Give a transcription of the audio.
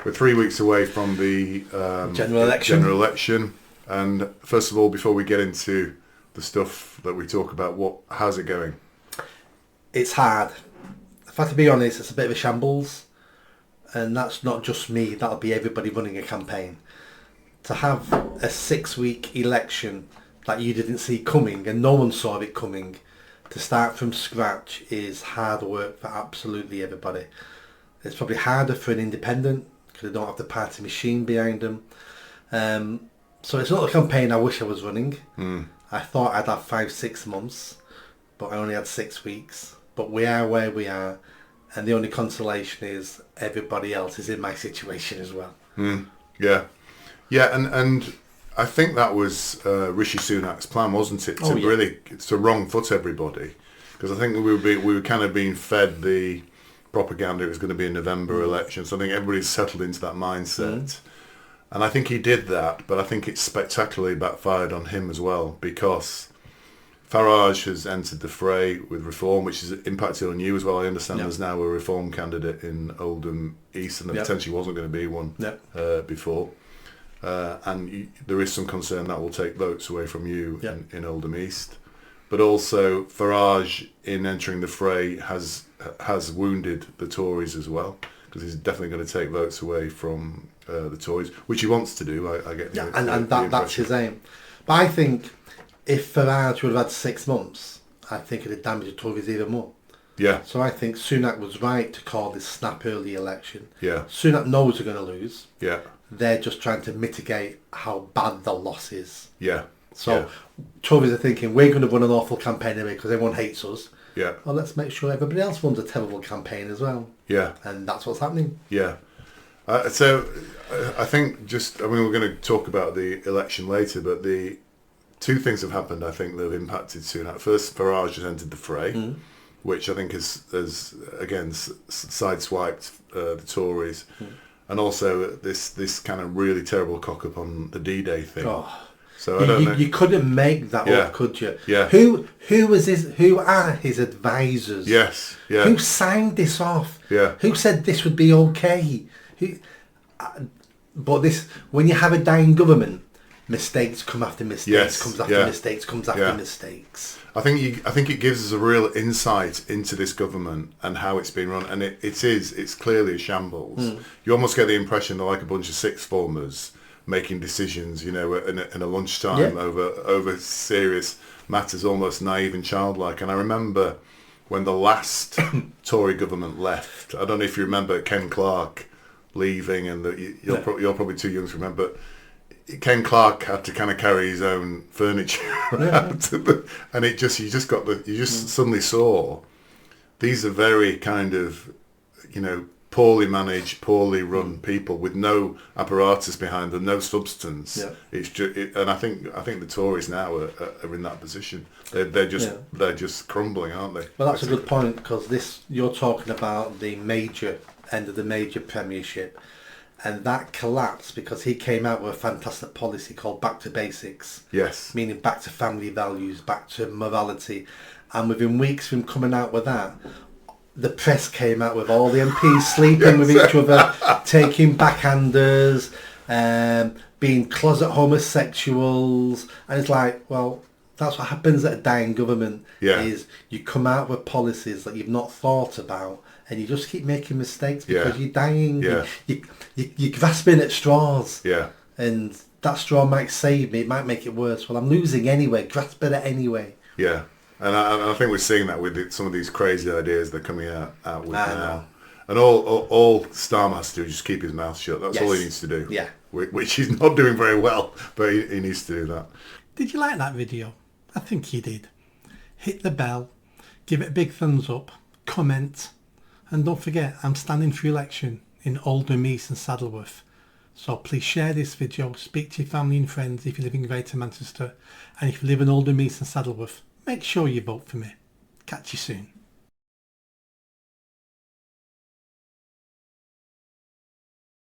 we're 3 weeks away from the general election. And first of all, before we get into the stuff that we talk about, how's it going? It's hard. If I have to be honest, it's a bit of a shambles. And that's not just me, that'll be everybody running a campaign. To have a 6-week election that you didn't see coming and no one saw it coming, to start from scratch is hard work for absolutely everybody. It's probably harder for an independent because they don't have the party machine behind them. So it's not a campaign I wish I was running. I thought I'd have 5-6 months, but I only had 6 weeks. But we are where we are, and the only consolation is everybody else is in my situation as well. Yeah, and I think that was Rishi Sunak's plan, wasn't it? Really, it's to wrong foot everybody, because I think we were kind of being fed the propaganda it was going to be a November election. So I think everybody's settled into that mindset, and I think he did that. But I think it's spectacularly backfired on him as well, because Farage has entered the fray with Reform, which has impacted on you as well. I understand there's now a Reform candidate in Oldham East, and there potentially wasn't going to be one before. And there is some concern that will take votes away from you in Oldham East. But also Farage, in entering the fray, has wounded the Tories as well, because he's definitely going to take votes away from the Tories, which he wants to do. I get that's his aim. But I think if Farage would have had 6 months, I think it'd have damaged the Tories even more. Yeah. So I think Sunak was right to call this snap early election. Yeah. Sunak knows they're going to lose. Yeah. They're just trying to mitigate how bad the loss is. Yeah. So Tories are thinking, we're going to run an awful campaign anyway because everyone hates us. Yeah. Well, let's make sure everybody else runs a terrible campaign as well. Yeah. And that's what's happening. Yeah. So I think we're going to talk about the election later, but the two things have happened, I think, that have impacted Sunak. First, Farage has entered the fray, which I think has again sideswiped the Tories. And also this kind of really terrible cock-up on the D-Day thing. So I don't know. You couldn't make that up, could you? Yeah. Who are his advisors? Yes. Yeah. Who signed this off? Yeah. Who said this would be okay? But when you have a dying government, mistakes come after mistakes, comes after mistakes, comes after mistakes. I think it gives us a real insight into this government and how it's been run, and it's clearly a shambles. You almost get the impression they're like a bunch of sixth formers making decisions, in a lunchtime over serious matters, almost naive and childlike. And I remember when the last Tory government left. I don't know if you remember Ken Clarke leaving, and you're probably too young to remember. Ken Clarke had to kind of carry his own furniture out, and you just suddenly saw these are very kind of, poorly managed, poorly run people with no apparatus behind them, no substance. Yeah. It's just, and I think the Tories now are in that position. They're just crumbling, aren't they? Well, that's a good point, because you're talking about the major end of the major premiership. And that collapsed because he came out with a fantastic policy called Back to Basics. Yes. Meaning back to family values, back to morality. And within weeks from coming out with that, the press came out with all the MPs sleeping with each other, taking backhanders, being closet homosexuals. And it's like, well, that's what happens at a dying government, is you come out with policies that you've not thought about, and you just keep making mistakes because you're dying. Yeah. You're grasping at straws. Yeah. And that straw might save me. It might make it worse. Well, I'm losing anyway. Grasp at it anyway. Yeah. And I think we're seeing that with some of these crazy ideas they're coming out with now. And all Starmer has to do is just keep his mouth shut. That's all he needs to do. Yeah. Which he's not doing very well, but he needs to do that. Did you like that video? I think you did. Hit the bell, give it a big thumbs up, comment, and don't forget, I'm standing for election in Oldham East and Saddleworth. So please share this video, speak to your family and friends if you live in Greater Manchester, and if you live in Oldham East and Saddleworth, make sure you vote for me. Catch you soon.